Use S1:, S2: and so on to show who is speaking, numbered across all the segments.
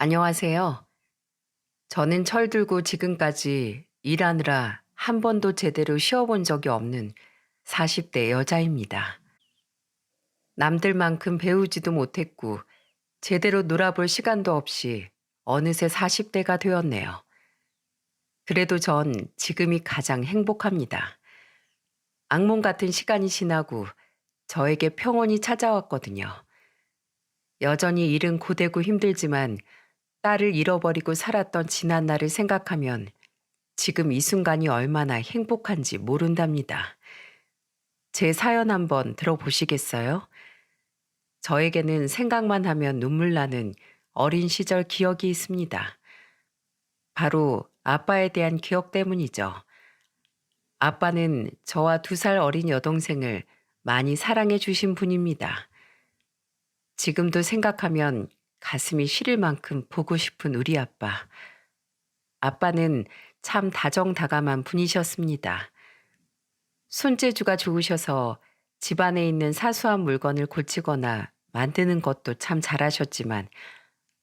S1: 안녕하세요. 저는 철들고 지금까지 일하느라 한 번도 제대로 쉬어본 적이 없는 40대 여자입니다. 남들만큼 배우지도 못했고 제대로 놀아볼 시간도 없이 어느새 40대가 되었네요. 그래도 전 지금이 가장 행복합니다. 악몽 같은 시간이 지나고 저에게 평온이 찾아왔거든요. 여전히 일은 고되고 힘들지만 딸을 잃어버리고 살았던 지난 날을 생각하면 지금 이 순간이 얼마나 행복한지 모른답니다. 제 사연 한번 들어보시겠어요? 저에게는 생각만 하면 눈물 나는 어린 시절 기억이 있습니다. 바로 아빠에 대한 기억 때문이죠. 아빠는 저와 2살 어린 여동생을 많이 사랑해 주신 분입니다. 지금도 생각하면 가슴이 시릴 만큼 보고 싶은 우리 아빠. 아빠는 참 다정다감한 분이셨습니다. 손재주가 좋으셔서 집안에 있는 사소한 물건을 고치거나 만드는 것도 참 잘하셨지만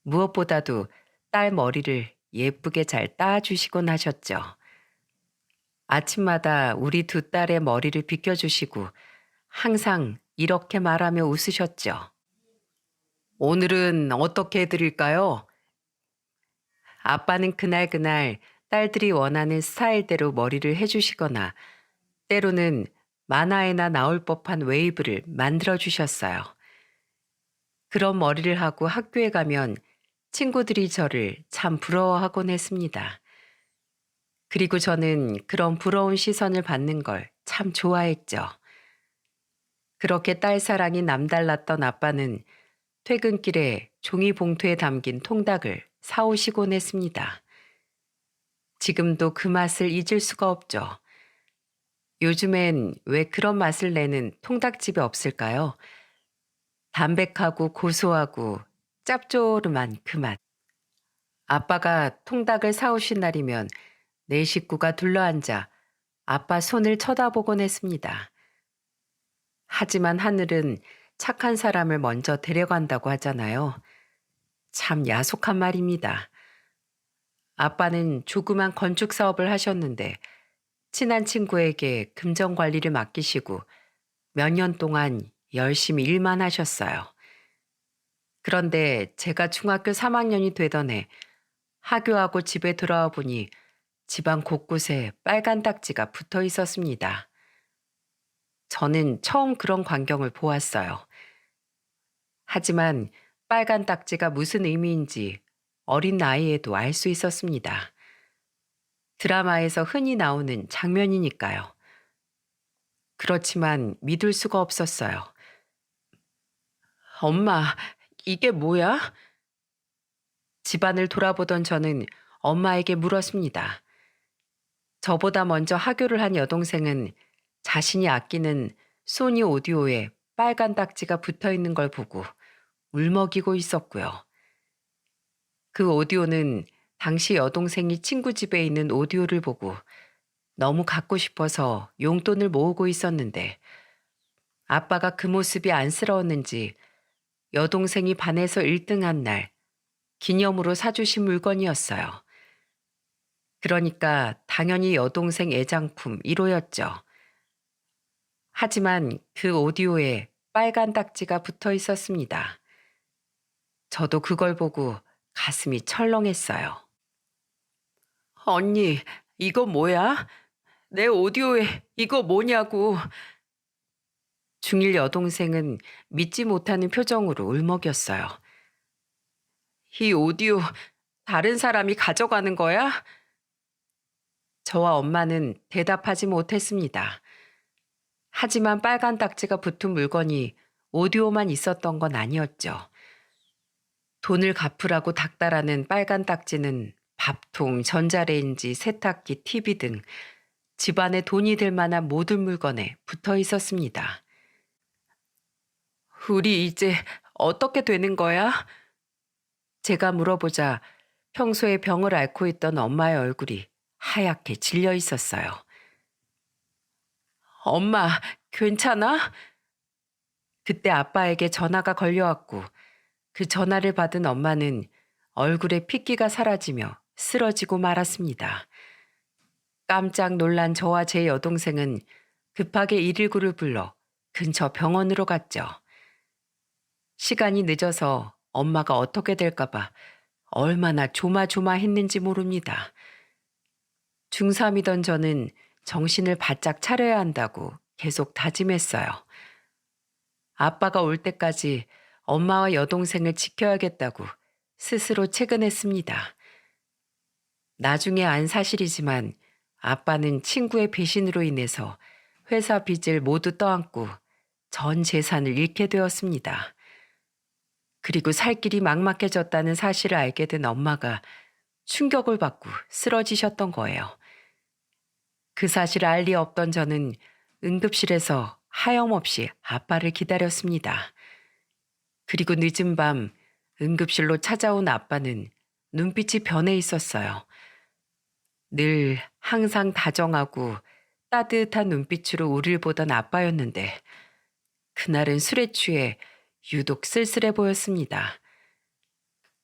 S1: 무엇보다도 딸 머리를 예쁘게 잘 따주시곤 하셨죠. 아침마다 우리 2딸의 머리를 빗겨주시고 항상 이렇게 말하며 웃으셨죠. 오늘은 어떻게 해드릴까요? 아빠는 그날 딸들이 원하는 스타일대로 머리를 해주시거나 때로는 만화에나 나올 법한 웨이브를 만들어 주셨어요. 그런 머리를 하고 학교에 가면 친구들이 저를 참 부러워하곤 했습니다. 그리고 저는 그런 부러운 시선을 받는 걸 참 좋아했죠. 그렇게 딸 사랑이 남달랐던 아빠는 퇴근길에 종이 봉투에 담긴 통닭을 사오시곤 했습니다. 지금도 그 맛을 잊을 수가 없죠. 요즘엔 왜 그런 맛을 내는 통닭집이 없을까요? 담백하고 고소하고 짭조름한 그 맛. 아빠가 통닭을 사오신 날이면 내 식구가 둘러앉아 아빠 손을 쳐다보곤 했습니다. 하지만 하늘은 착한 사람을 먼저 데려간다고 하잖아요. 참 야속한 말입니다. 아빠는 조그만 건축 사업을 하셨는데 친한 친구에게 금전 관리를 맡기시고 몇 년 동안 열심히 일만 하셨어요. 그런데 제가 중학교 3학년이 되던 해 하교하고 집에 돌아와 보니 집안 곳곳에 빨간 딱지가 붙어 있었습니다. 저는 처음 그런 광경을 보았어요. 하지만 빨간 딱지가 무슨 의미인지 어린 나이에도 알 수 있었습니다. 드라마에서 흔히 나오는 장면이니까요. 그렇지만 믿을 수가 없었어요. 엄마, 이게 뭐야? 집안을 돌아보던 저는 엄마에게 물었습니다. 저보다 먼저 하교를 한 여동생은 자신이 아끼는 소니 오디오에 빨간 딱지가 붙어 있는 걸 보고 울먹이고 있었고요. 그 오디오는 당시 여동생이 친구 집에 있는 오디오를 보고 너무 갖고 싶어서 용돈을 모으고 있었는데 아빠가 그 모습이 안쓰러웠는지 여동생이 반에서 1등한 날 기념으로 사주신 물건이었어요. 그러니까 당연히 여동생 애장품 1호였죠. 하지만 그 오디오에 빨간 딱지가 붙어 있었습니다. 저도 그걸 보고 가슴이 철렁했어요. 언니, 이거 뭐야? 내 오디오에 이거 뭐냐고. 중1 여동생은 믿지 못하는 표정으로 울먹였어요. 이 오디오 다른 사람이 가져가는 거야? 저와 엄마는 대답하지 못했습니다. 하지만 빨간 딱지가 붙은 물건이 오디오만 있었던 건 아니었죠. 돈을 갚으라고 닥달하는 빨간 딱지는 밥통, 전자레인지, 세탁기, TV 등 집안에 돈이 들 만한 모든 물건에 붙어 있었습니다. 우리 이제 어떻게 되는 거야? 제가 물어보자 평소에 병을 앓고 있던 엄마의 얼굴이 하얗게 질려 있었어요. 엄마, 괜찮아? 그때 아빠에게 전화가 걸려왔고 그 전화를 받은 엄마는 얼굴에 핏기가 사라지며 쓰러지고 말았습니다. 깜짝 놀란 저와 제 여동생은 급하게 119를 불러 근처 병원으로 갔죠. 시간이 늦어서 엄마가 어떻게 될까봐 얼마나 조마조마했는지 모릅니다. 중3이던 저는 정신을 바짝 차려야 한다고 계속 다짐했어요. 아빠가 올 때까지 엄마와 여동생을 지켜야겠다고 스스로 채근했습니다. 나중에 안 사실이지만 아빠는 친구의 배신으로 인해서 회사 빚을 모두 떠안고 전 재산을 잃게 되었습니다. 그리고 살 길이 막막해졌다는 사실을 알게 된 엄마가 충격을 받고 쓰러지셨던 거예요. 그 사실을 알 리 없던 저는 응급실에서 하염없이 아빠를 기다렸습니다. 그리고 늦은 밤 응급실로 찾아온 아빠는 눈빛이 변해 있었어요. 늘 항상 다정하고 따뜻한 눈빛으로 우릴 보던 아빠였는데 그날은 술에 취해 유독 쓸쓸해 보였습니다.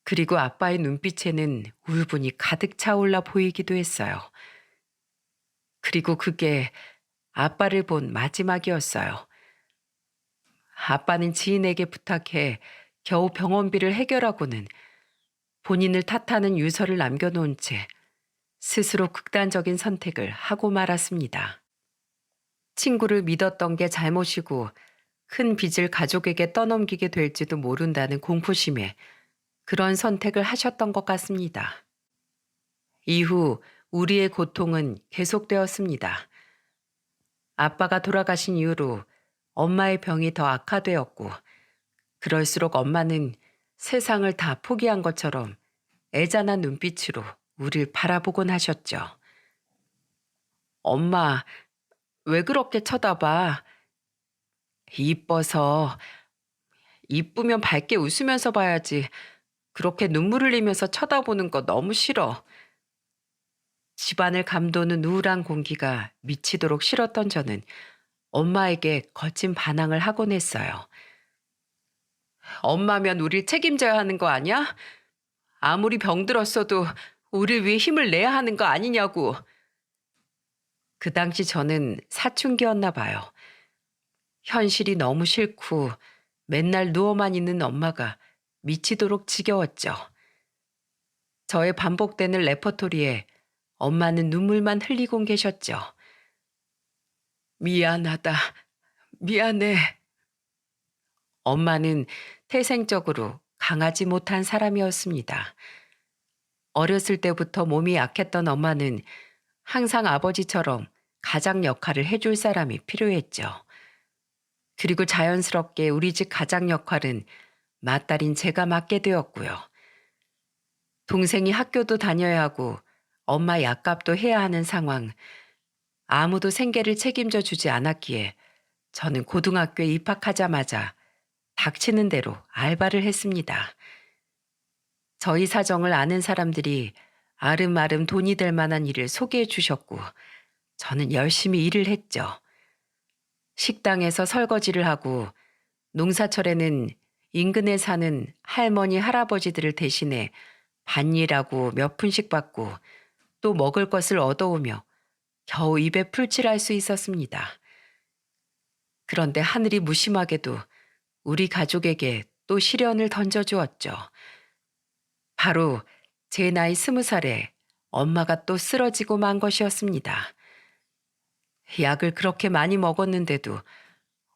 S1: 그리고 아빠의 눈빛에는 울분이 가득 차올라 보이기도 했어요. 그리고 그게 아빠를 본 마지막이었어요. 아빠는 지인에게 부탁해 겨우 병원비를 해결하고는 본인을 탓하는 유서를 남겨놓은 채 스스로 극단적인 선택을 하고 말았습니다. 친구를 믿었던 게 잘못이고 큰 빚을 가족에게 떠넘기게 될지도 모른다는 공포심에 그런 선택을 하셨던 것 같습니다. 이후 우리의 고통은 계속되었습니다. 아빠가 돌아가신 이후로 엄마의 병이 더 악화되었고 그럴수록 엄마는 세상을 다 포기한 것처럼 애잔한 눈빛으로 우릴 바라보곤 하셨죠. 엄마, 왜 그렇게 쳐다봐? 이뻐서, 이쁘면 밝게 웃으면서 봐야지. 그렇게 눈물 흘리면서 쳐다보는 거 너무 싫어. 집안을 감도는 우울한 공기가 미치도록 싫었던 저는 엄마에게 거친 반항을 하곤 했어요. 엄마면 우릴 책임져야 하는 거 아니야? 아무리 병들었어도 우릴 위해 힘을 내야 하는 거 아니냐고. 그 당시 저는 사춘기였나 봐요. 현실이 너무 싫고 맨날 누워만 있는 엄마가 미치도록 지겨웠죠. 저의 반복되는 레퍼토리에 엄마는 눈물만 흘리곤 계셨죠. 미안하다. 미안해. 엄마는 태생적으로 강하지 못한 사람이었습니다. 어렸을 때부터 몸이 약했던 엄마는 항상 아버지처럼 가장 역할을 해줄 사람이 필요했죠. 그리고 자연스럽게 우리 집 가장 역할은 맏딸인 제가 맡게 되었고요. 동생이 학교도 다녀야 하고 엄마 약값도 해야 하는 상황, 아무도 생계를 책임져 주지 않았기에 저는 고등학교에 입학하자마자 닥치는 대로 알바를 했습니다. 저희 사정을 아는 사람들이 아름아름 돈이 될 만한 일을 소개해 주셨고 저는 열심히 일을 했죠. 식당에서 설거지를 하고 농사철에는 인근에 사는 할머니, 할아버지들을 대신해 밭일하고 몇 푼씩 받고 또 먹을 것을 얻어오며 겨우 입에 풀칠할 수 있었습니다. 그런데 하늘이 무심하게도 우리 가족에게 또 시련을 던져주었죠. 바로 제 나이 20살에 엄마가 또 쓰러지고 만 것이었습니다. 약을 그렇게 많이 먹었는데도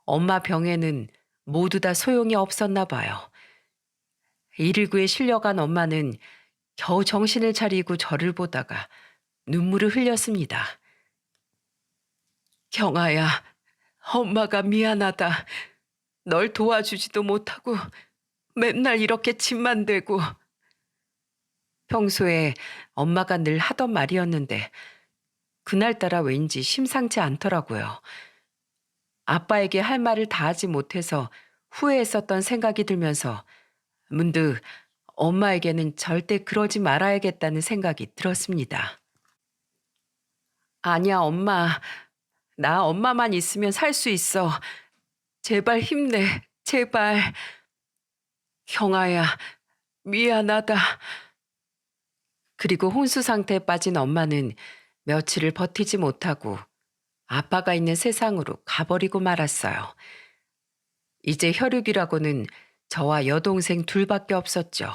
S1: 엄마 병에는 모두 다 소용이 없었나 봐요. 119에 실려간 엄마는 겨우 정신을 차리고 저를 보다가 눈물을 흘렸습니다. 경아야, 엄마가 미안하다. 널 도와주지도 못하고 맨날 이렇게 짐만 대고. 평소에 엄마가 늘 하던 말이었는데 그날따라 왠지 심상치 않더라고요. 아빠에게 할 말을 다 하지 못해서 후회했었던 생각이 들면서 문득 엄마에게는 절대 그러지 말아야겠다는 생각이 들었습니다. 아니야, 엄마. 나 엄마만 있으면 살 수 있어. 제발 힘내. 제발. 경아야, 미안하다. 그리고 혼수 상태에 빠진 엄마는 며칠을 버티지 못하고 아빠가 있는 세상으로 가버리고 말았어요. 이제 혈육이라고는 저와 여동생 둘밖에 없었죠.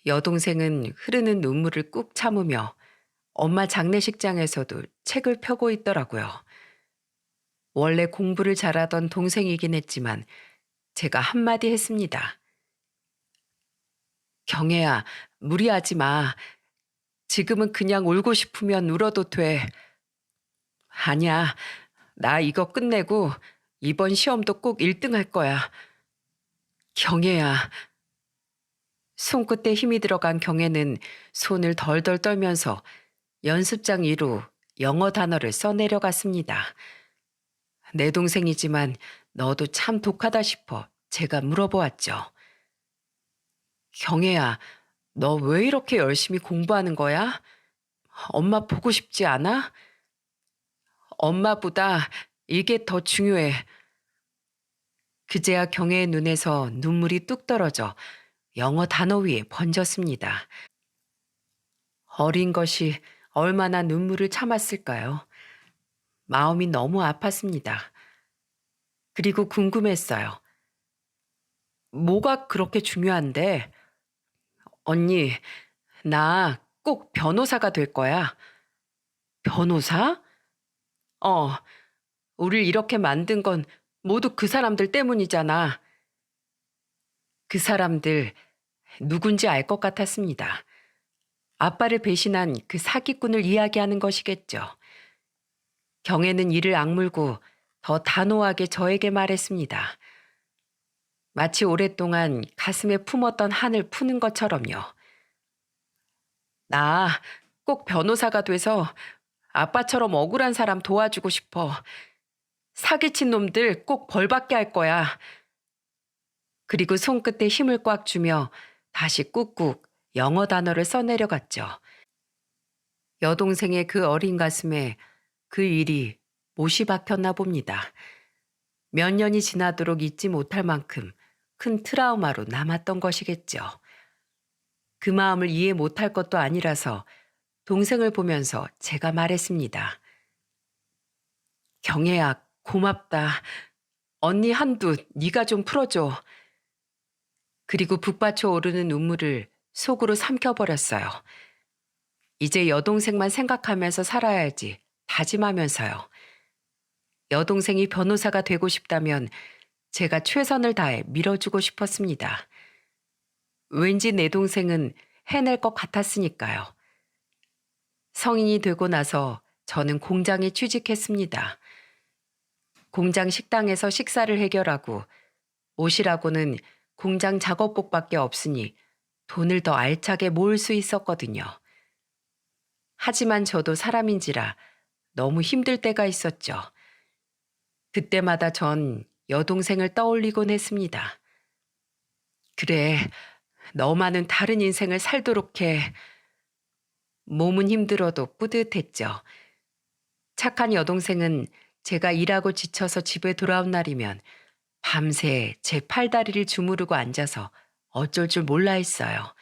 S1: 여동생은 흐르는 눈물을 꾹 참으며 엄마 장례식장에서도 책을 펴고 있더라고요. 원래 공부를 잘하던 동생이긴 했지만 제가 한마디 했습니다. 경혜야, 무리하지 마. 지금은 그냥 울고 싶으면 울어도 돼. 아니야, 나 이거 끝내고 이번 시험도 꼭 1등 할 거야. 경혜야. 손끝에 힘이 들어간 경혜는 손을 덜덜 떨면서 연습장 위로 영어 단어를 써내려갔습니다. 내 동생이지만 너도 참 독하다 싶어 제가 물어보았죠. 경혜야, 너 왜 이렇게 열심히 공부하는 거야? 엄마 보고 싶지 않아? 엄마보다 이게 더 중요해. 그제야 경혜의 눈에서 눈물이 뚝 떨어져 영어 단어 위에 번졌습니다. 어린 것이 얼마나 눈물을 참았을까요? 마음이 너무 아팠습니다. 그리고 궁금했어요. 뭐가 그렇게 중요한데? 언니, 나 꼭 변호사가 될 거야. 변호사? 어, 우릴 이렇게 만든 건 모두 그 사람들 때문이잖아. 그 사람들 누군지 알 것 같았습니다. 아빠를 배신한 그 사기꾼을 이야기하는 것이겠죠. 경혜는 이를 악물고 더 단호하게 저에게 말했습니다. 마치 오랫동안 가슴에 품었던 한을 푸는 것처럼요. 나 꼭 변호사가 돼서 아빠처럼 억울한 사람 도와주고 싶어. 사기친 놈들 꼭 벌받게 할 거야. 그리고 손끝에 힘을 꽉 주며 다시 꾹꾹 영어 단어를 써내려갔죠. 여동생의 그 어린 가슴에 그 일이 못이 박혔나 봅니다. 몇 년이 지나도록 잊지 못할 만큼 큰 트라우마로 남았던 것이겠죠. 그 마음을 이해 못할 것도 아니라서 동생을 보면서 제가 말했습니다. 경혜야, 고맙다. 언니 한두 네가 좀 풀어줘. 그리고 북받쳐 오르는 눈물을 속으로 삼켜버렸어요. 이제 여동생만 생각하면서 살아야지 다짐하면서요. 여동생이 변호사가 되고 싶다면 제가 최선을 다해 밀어주고 싶었습니다. 왠지 내 동생은 해낼 것 같았으니까요. 성인이 되고 나서 저는 공장에 취직했습니다. 공장 식당에서 식사를 해결하고 옷이라고는 공장 작업복밖에 없으니 돈을 더 알차게 모을 수 있었거든요. 하지만 저도 사람인지라 너무 힘들 때가 있었죠. 그때마다 전 여동생을 떠올리곤 했습니다. 그래, 너만은 다른 인생을 살도록 해. 몸은 힘들어도 뿌듯했죠. 착한 여동생은 제가 일하고 지쳐서 집에 돌아온 날이면 밤새 제 팔다리를 주무르고 앉아서 어쩔 줄 몰라 했어요.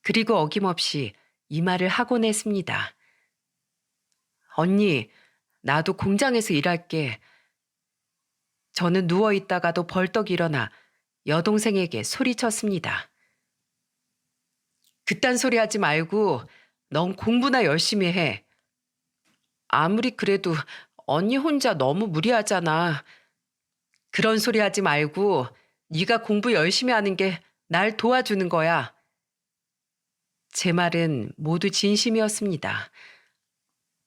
S1: 그리고 어김없이 이 말을 하곤 했습니다. 언니, 나도 공장에서 일할게. 저는 누워있다가도 벌떡 일어나 여동생에게 소리쳤습니다. 그딴 소리 하지 말고 넌 공부나 열심히 해. 아무리 그래도 언니 혼자 너무 무리하잖아. 그런 소리 하지 말고 네가 공부 열심히 하는 게 날 도와주는 거야. 제 말은 모두 진심이었습니다.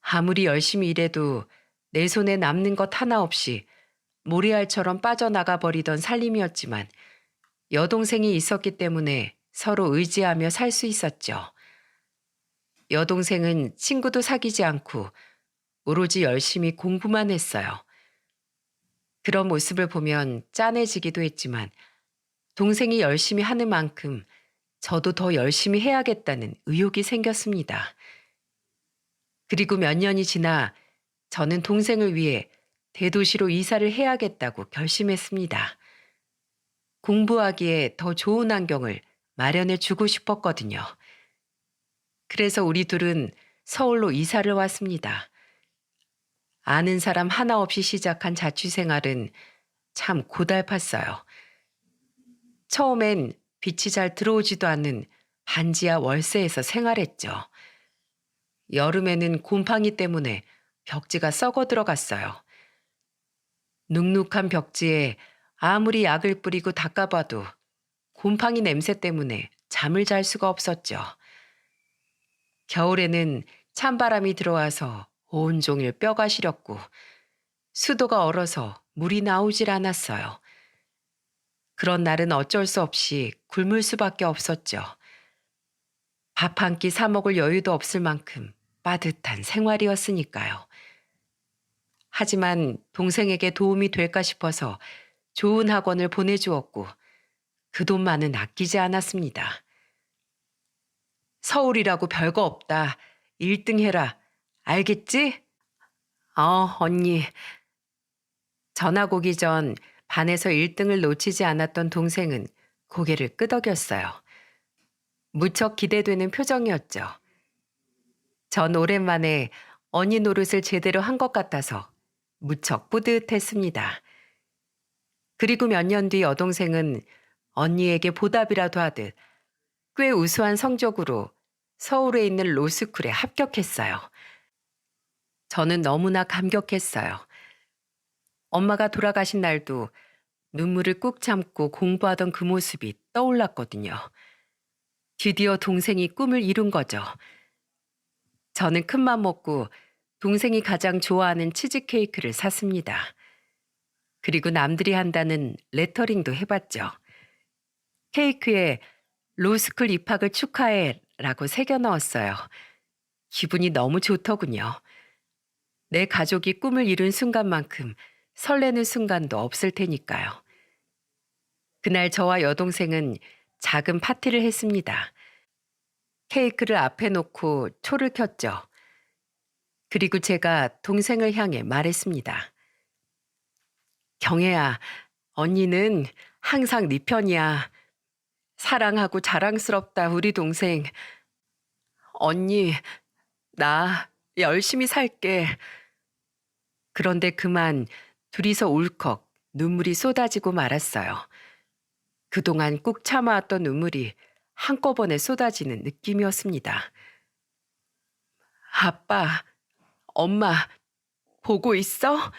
S1: 아무리 열심히 일해도 내 손에 남는 것 하나 없이 모래알처럼 빠져나가 버리던 살림이었지만 여동생이 있었기 때문에 서로 의지하며 살 수 있었죠. 여동생은 친구도 사귀지 않고 오로지 열심히 공부만 했어요. 그런 모습을 보면 짠해지기도 했지만 동생이 열심히 하는 만큼 저도 더 열심히 해야겠다는 의욕이 생겼습니다. 그리고 몇 년이 지나 저는 동생을 위해 대도시로 이사를 해야겠다고 결심했습니다. 공부하기에 더 좋은 환경을 마련해 주고 싶었거든요. 그래서 우리 둘은 서울로 이사를 왔습니다. 아는 사람 하나 없이 시작한 자취 생활은 참 고달팠어요. 처음엔 빛이 잘 들어오지도 않는 반지하 월세에서 생활했죠. 여름에는 곰팡이 때문에 벽지가 썩어 들어갔어요. 눅눅한 벽지에 아무리 약을 뿌리고 닦아봐도 곰팡이 냄새 때문에 잠을 잘 수가 없었죠. 겨울에는 찬바람이 들어와서 온종일 뼈가 시렸고 수도가 얼어서 물이 나오질 않았어요. 그런 날은 어쩔 수 없이 굶을 수밖에 없었죠. 밥 한 끼 사 먹을 여유도 없을 만큼 빠듯한 생활이었으니까요. 하지만 동생에게 도움이 될까 싶어서 좋은 학원을 보내주었고 그 돈만은 아끼지 않았습니다. 서울이라고 별거 없다. 1등 해라. 알겠지? 언니. 전학 오기 전 반에서 1등을 놓치지 않았던 동생은 고개를 끄덕였어요. 무척 기대되는 표정이었죠. 전 오랜만에 언니 노릇을 제대로 한 것 같아서 무척 뿌듯했습니다. 그리고 몇 년 뒤 여동생은 언니에게 보답이라도 하듯 꽤 우수한 성적으로 서울에 있는 로스쿨에 합격했어요. 저는 너무나 감격했어요. 엄마가 돌아가신 날도 눈물을 꾹 참고 공부하던 그 모습이 떠올랐거든요. 드디어 동생이 꿈을 이룬 거죠. 저는 큰맘 먹고 동생이 가장 좋아하는 치즈케이크를 샀습니다. 그리고 남들이 한다는 레터링도 해봤죠. 케이크에 로스쿨 입학을 축하해 라고 새겨 넣었어요. 기분이 너무 좋더군요. 내 가족이 꿈을 이룬 순간만큼 설레는 순간도 없을 테니까요. 그날 저와 여동생은 작은 파티를 했습니다. 케이크를 앞에 놓고 초를 켰죠. 그리고 제가 동생을 향해 말했습니다. 경혜야, 언니는 항상 네 편이야. 사랑하고 자랑스럽다, 우리 동생. 언니, 나 열심히 살게. 그런데 그만 둘이서 울컥 눈물이 쏟아지고 말았어요. 그동안 꾹 참아왔던 눈물이 한꺼번에 쏟아지는 느낌이었습니다. 아빠, 엄마, 보고 있어?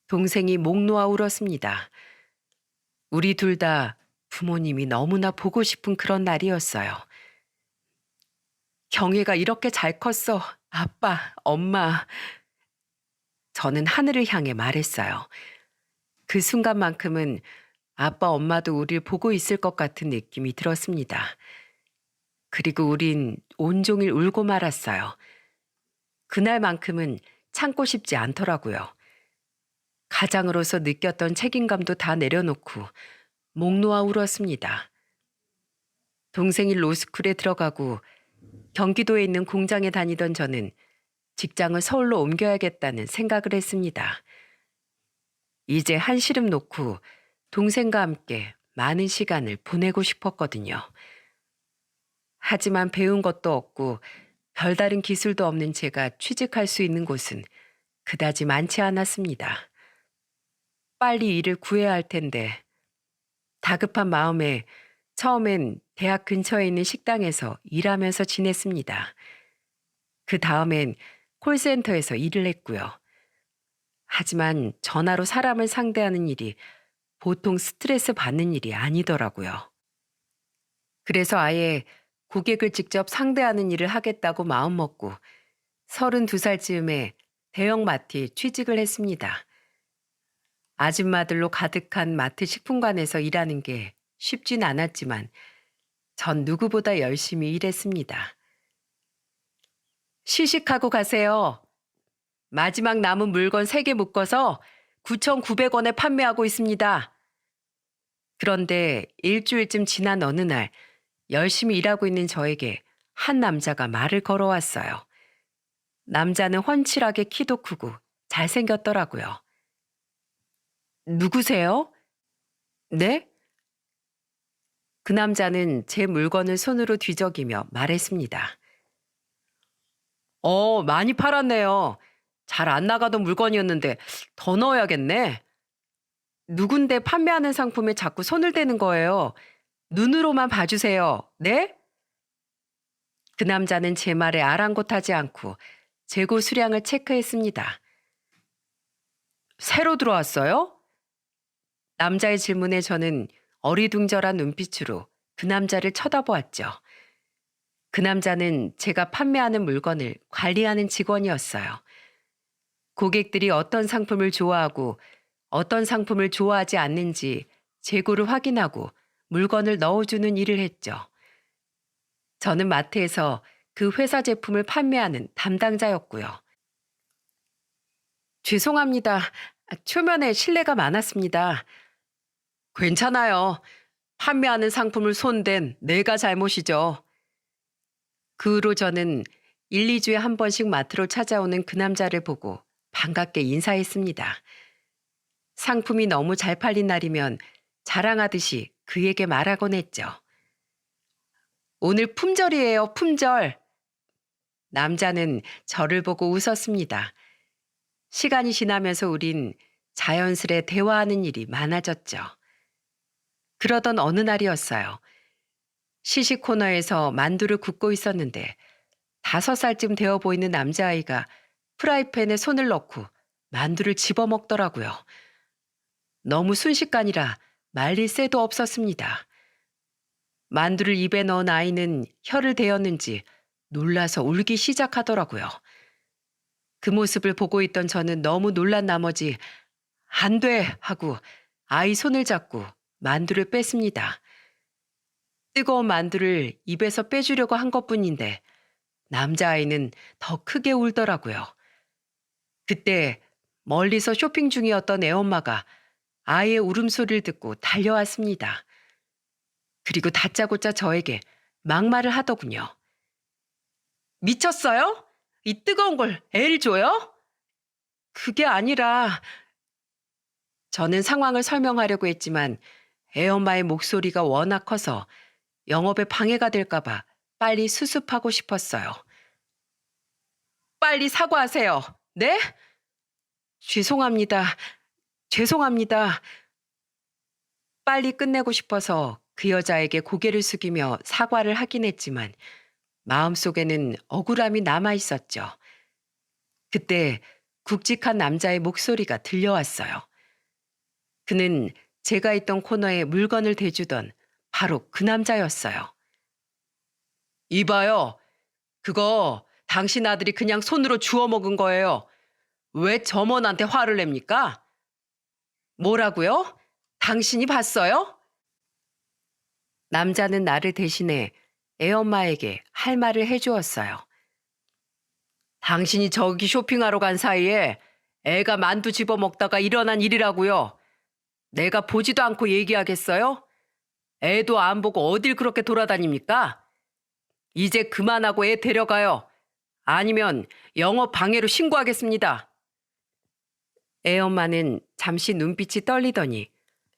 S1: 동생이 목 놓아 울었습니다. 우리 둘 다 부모님이 너무나 보고 싶은 그런 날이었어요. 경혜가 이렇게 잘 컸어. 아빠, 엄마. 저는 하늘을 향해 말했어요. 그 순간만큼은 아빠, 엄마도 우릴 보고 있을 것 같은 느낌이 들었습니다. 그리고 우린 온종일 울고 말았어요. 그날만큼은 참고 싶지 않더라고요. 가장으로서 느꼈던 책임감도 다 내려놓고 목 놓아 울었습니다. 동생이 로스쿨에 들어가고 경기도에 있는 공장에 다니던 저는 직장을 서울로 옮겨야겠다는 생각을 했습니다. 이제 한시름 놓고 동생과 함께 많은 시간을 보내고 싶었거든요. 하지만 배운 것도 없고 별다른 기술도 없는 제가 취직할 수 있는 곳은 그다지 많지 않았습니다. 빨리 일을 구해야 할 텐데 다급한 마음에 처음엔 대학 근처에 있는 식당에서 일하면서 지냈습니다. 그 다음엔 콜센터에서 일을 했고요. 하지만 전화로 사람을 상대하는 일이 보통 스트레스 받는 일이 아니더라고요. 그래서 아예 고객을 직접 상대하는 일을 하겠다고 마음먹고 32살쯤에 대형 마트에 취직을 했습니다. 아줌마들로 가득한 마트 식품관에서 일하는 게 쉽진 않았지만 전 누구보다 열심히 일했습니다. 시식하고 가세요. 마지막 남은 물건 3개 묶어서 9,900원에 판매하고 있습니다. 그런데 일주일쯤 지난 어느 날 열심히 일하고 있는 저에게 한 남자가 말을 걸어왔어요. 남자는 훤칠하게 키도 크고 잘생겼더라고요. 누구세요? 네? 그 남자는 제 물건을 손으로 뒤적이며 말했습니다. 많이 팔았네요. 잘 안 나가던 물건이었는데 더 넣어야겠네. 누군데 판매하는 상품에 자꾸 손을 대는 거예요. 눈으로만 봐주세요. 네? 그 남자는 제 말에 아랑곳하지 않고 재고 수량을 체크했습니다. 새로 들어왔어요? 남자의 질문에 저는 어리둥절한 눈빛으로 그 남자를 쳐다보았죠. 그 남자는 제가 판매하는 물건을 관리하는 직원이었어요. 고객들이 어떤 상품을 좋아하고 어떤 상품을 좋아하지 않는지 재고를 확인하고 물건을 넣어주는 일을 했죠. 저는 마트에서 그 회사 제품을 판매하는 담당자였고요. 죄송합니다. 초면에 실례가 많았습니다. 괜찮아요. 판매하는 상품을 손댄 내가 잘못이죠. 그 후로 저는 1, 2주에 한 번씩 마트로 찾아오는 그 남자를 보고 반갑게 인사했습니다. 상품이 너무 잘 팔린 날이면 자랑하듯이 그에게 말하곤 했죠. 오늘 품절이에요, 품절. 남자는 저를 보고 웃었습니다. 시간이 지나면서 우린 자연스레 대화하는 일이 많아졌죠. 그러던 어느 날이었어요. 시식 코너에서 만두를 굽고 있었는데 5살쯤 되어 보이는 남자아이가 프라이팬에 손을 넣고 만두를 집어먹더라고요. 너무 순식간이라 말릴 새도 없었습니다. 만두를 입에 넣은 아이는 혀를 대었는지 놀라서 울기 시작하더라고요. 그 모습을 보고 있던 저는 너무 놀란 나머지 안 돼! 하고 아이 손을 잡고 만두를 뺐습니다. 뜨거운 만두를 입에서 빼주려고 한 것뿐인데 남자아이는 더 크게 울더라고요. 그때 멀리서 쇼핑 중이었던 애엄마가 아이의 울음소리를 듣고 달려왔습니다. 그리고 다짜고짜 저에게 막말을 하더군요. 미쳤어요? 이 뜨거운 걸 애를 줘요? 그게 아니라 저는 상황을 설명하려고 했지만 애엄마의 목소리가 워낙 커서 영업에 방해가 될까봐 빨리 수습하고 싶었어요. 빨리 사과하세요. 네? 죄송합니다. 죄송합니다. 빨리 끝내고 싶어서 그 여자에게 고개를 숙이며 사과를 하긴 했지만 마음속에는 억울함이 남아 있었죠. 그때 굵직한 남자의 목소리가 들려왔어요. 그는 제가 있던 코너에 물건을 대주던 바로 그 남자였어요. 이봐요. 그거 당신 아들이 그냥 손으로 주워 먹은 거예요. 왜 점원한테 화를 냅니까? 뭐라고요? 당신이 봤어요? 남자는 나를 대신해 애엄마에게 할 말을 해주었어요. 당신이 저기 쇼핑하러 간 사이에 애가 만두 집어먹다가 일어난 일이라고요. 내가 보지도 않고 얘기하겠어요? 애도 안 보고 어딜 그렇게 돌아다닙니까? 이제 그만하고 애 데려가요. 아니면 영업 방해로 신고하겠습니다. 애엄마는 잠시 눈빛이 떨리더니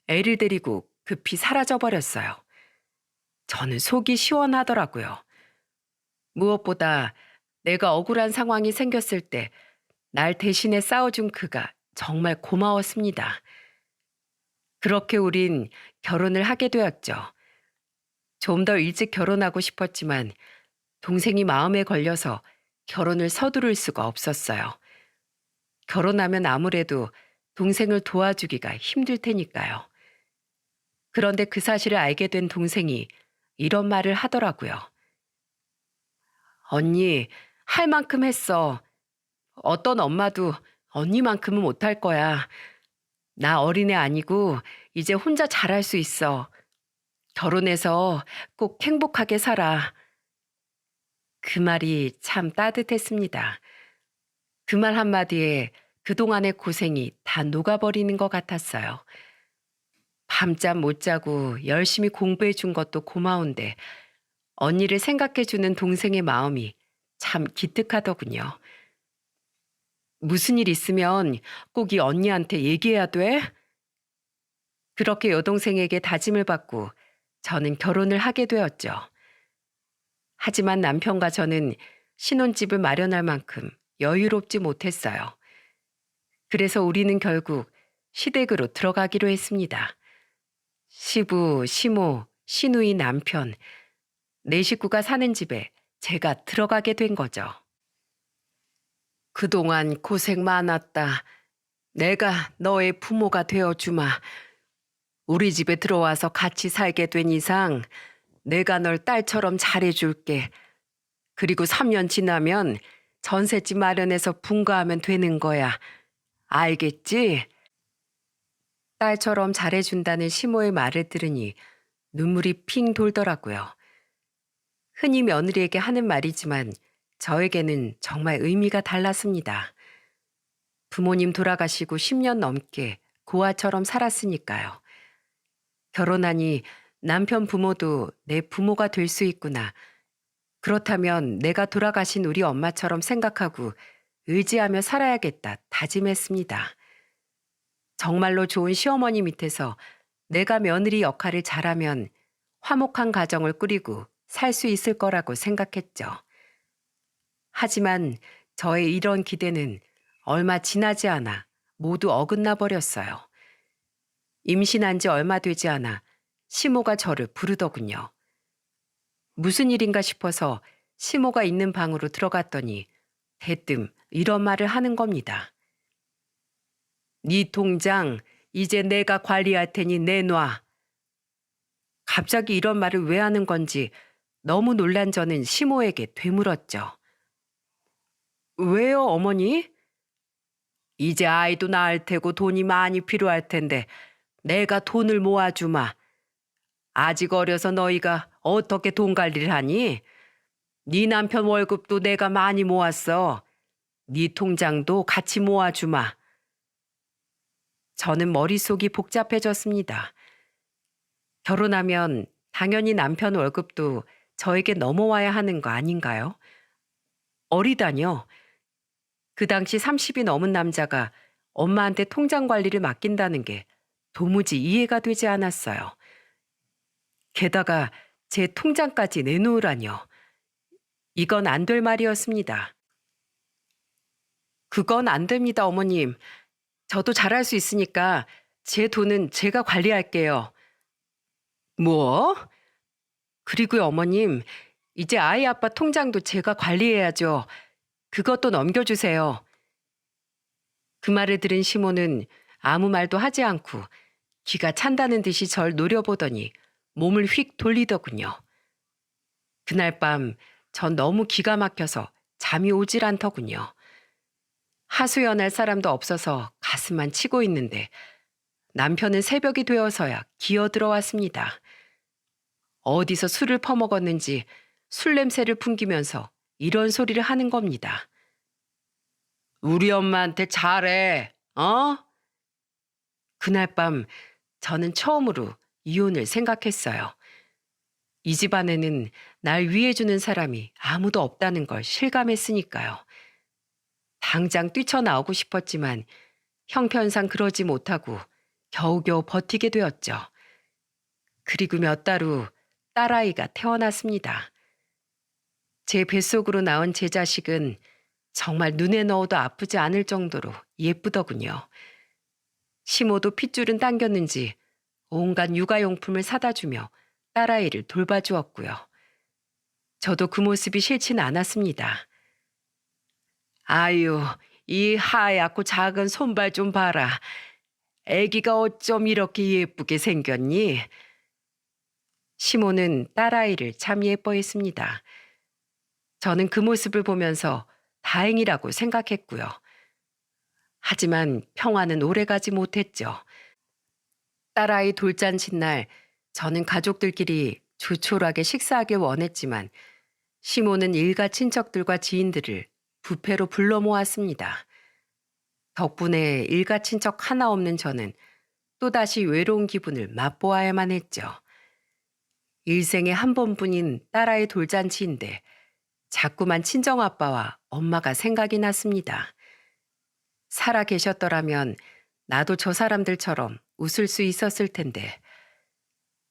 S1: 애를 데리고 급히 사라져버렸어요. 저는 속이 시원하더라고요. 무엇보다 내가 억울한 상황이 생겼을 때 날 대신해 싸워준 그가 정말 고마웠습니다. 그렇게 우린 결혼을 하게 되었죠. 좀 더 일찍 결혼하고 싶었지만 동생이 마음에 걸려서 결혼을 서두를 수가 없었어요. 결혼하면 아무래도 동생을 도와주기가 힘들 테니까요. 그런데 그 사실을 알게 된 동생이 이런 말을 하더라고요. 언니, 할 만큼 했어. 어떤 엄마도 언니만큼은 못할 거야. 나 어린애 아니고 이제 혼자 잘할 수 있어. 결혼해서 꼭 행복하게 살아. 그 말이 참 따뜻했습니다. 그 말 한마디에 그동안의 고생이 다 녹아버리는 것 같았어요. 밤잠 못 자고 열심히 공부해 준 것도 고마운데 언니를 생각해 주는 동생의 마음이 참 기특하더군요. 무슨 일 있으면 꼭 이 언니한테 얘기해야 돼? 그렇게 여동생에게 다짐을 받고 저는 결혼을 하게 되었죠. 하지만 남편과 저는 신혼집을 마련할 만큼 여유롭지 못했어요. 그래서 우리는 결국 시댁으로 들어가기로 했습니다. 시부, 시모, 시누이 남편, 네 식구가 사는 집에 제가 들어가게 된 거죠. 그동안 고생 많았다. 내가 너의 부모가 되어주마. 우리 집에 들어와서 같이 살게 된 이상 내가 널 딸처럼 잘해줄게. 그리고 3년 지나면 전셋집 마련해서 분가하면 되는 거야. 알겠지? 딸처럼 잘해준다는 시모의 말을 들으니 눈물이 핑 돌더라고요. 흔히 며느리에게 하는 말이지만 저에게는 정말 의미가 달랐습니다. 부모님 돌아가시고 10년 넘게 고아처럼 살았으니까요. 결혼하니 남편 부모도 내 부모가 될 수 있구나. 그렇다면 내가 돌아가신 우리 엄마처럼 생각하고 의지하며 살아야겠다 다짐했습니다. 정말로 좋은 시어머니 밑에서 내가 며느리 역할을 잘하면 화목한 가정을 꾸리고 살 수 있을 거라고 생각했죠. 하지만 저의 이런 기대는 얼마 지나지 않아 모두 어긋나 버렸어요. 임신한 지 얼마 되지 않아 시모가 저를 부르더군요. 무슨 일인가 싶어서 시모가 있는 방으로 들어갔더니 대뜸 이런 말을 하는 겁니다. 네 통장 이제 내가 관리할 테니 내놔. 갑자기 이런 말을 왜 하는 건지 너무 놀란 저는 시모에게 되물었죠. 왜요, 어머니? 이제 아이도 낳을 테고 돈이 많이 필요할 텐데 내가 돈을 모아주마. 아직 어려서 너희가 어떻게 돈 관리를 하니? 네 남편 월급도 내가 많이 모았어. 네 통장도 같이 모아주마. 저는 머릿속이 복잡해졌습니다. 결혼하면 당연히 남편 월급도 저에게 넘어와야 하는 거 아닌가요? 어리다뇨. 그 당시 30이 넘은 남자가 엄마한테 통장 관리를 맡긴다는 게 도무지 이해가 되지 않았어요. 게다가 제 통장까지 내놓으라뇨. 이건 안 될 말이었습니다. 그건 안 됩니다, 어머님. 저도 잘할 수 있으니까 제 돈은 제가 관리할게요. 뭐? 그리고요, 어머님. 이제 아이 아빠 통장도 제가 관리해야죠. 그것도 넘겨주세요. 그 말을 들은 시모는 아무 말도 하지 않고 귀가 찬다는 듯이 절 노려보더니 몸을 휙 돌리더군요. 그날 밤 전 너무 기가 막혀서 잠이 오질 않더군요. 하소연할 사람도 없어서 가슴만 치고 있는데 남편은 새벽이 되어서야 기어 들어왔습니다. 어디서 술을 퍼먹었는지 술 냄새를 풍기면서 이런 소리를 하는 겁니다. 우리 엄마한테 잘해, 어? 그날 밤 저는 처음으로 이혼을 생각했어요. 이 집안에는 날 위해주는 사람이 아무도 없다는 걸 실감했으니까요. 당장 뛰쳐나오고 싶었지만 형편상 그러지 못하고 겨우겨우 버티게 되었죠. 그리고 몇 달 후 딸아이가 태어났습니다. 제 뱃속으로 나온 제 자식은 정말 눈에 넣어도 아프지 않을 정도로 예쁘더군요. 시모도 핏줄은 당겼는지 온갖 육아용품을 사다 주며 딸아이를 돌봐주었고요. 저도 그 모습이 싫지는 않았습니다. 아유, 이 하얗고 작은 손발 좀 봐라. 애기가 어쩜 이렇게 예쁘게 생겼니? 시모는 딸아이를 참 예뻐했습니다. 저는 그 모습을 보면서 다행이라고 생각했고요. 하지만 평화는 오래가지 못했죠. 딸아이 돌잔치 날 저는 가족들끼리 조촐하게 식사하길 원했지만 시모는 일가 친척들과 지인들을 뷔페로 불러 모았습니다. 덕분에 일가 친척 하나 없는 저는 또다시 외로운 기분을 맛보아야만 했죠. 일생에 한 번뿐인 딸아이 돌잔치인데 자꾸만 친정아빠와 엄마가 생각이 났습니다. 살아 계셨더라면 나도 저 사람들처럼 웃을 수 있었을 텐데.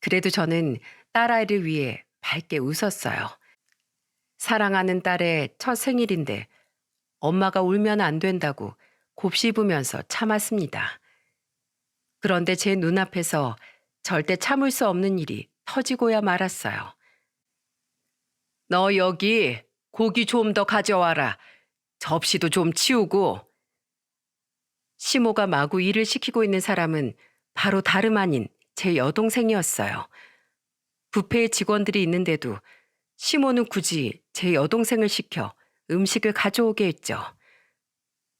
S1: 그래도 저는 딸아이를 위해 밝게 웃었어요. 사랑하는 딸의 첫 생일인데 엄마가 울면 안 된다고 곱씹으면서 참았습니다. 그런데 제 눈앞에서 절대 참을 수 없는 일이 터지고야 말았어요. 너 여기 고기 좀 더 가져와라. 접시도 좀 치우고. 시모가 마구 일을 시키고 있는 사람은 바로 다름 아닌 제 여동생이었어요. 뷔페에 직원들이 있는데도 시모는 굳이 제 여동생을 시켜 음식을 가져오게 했죠.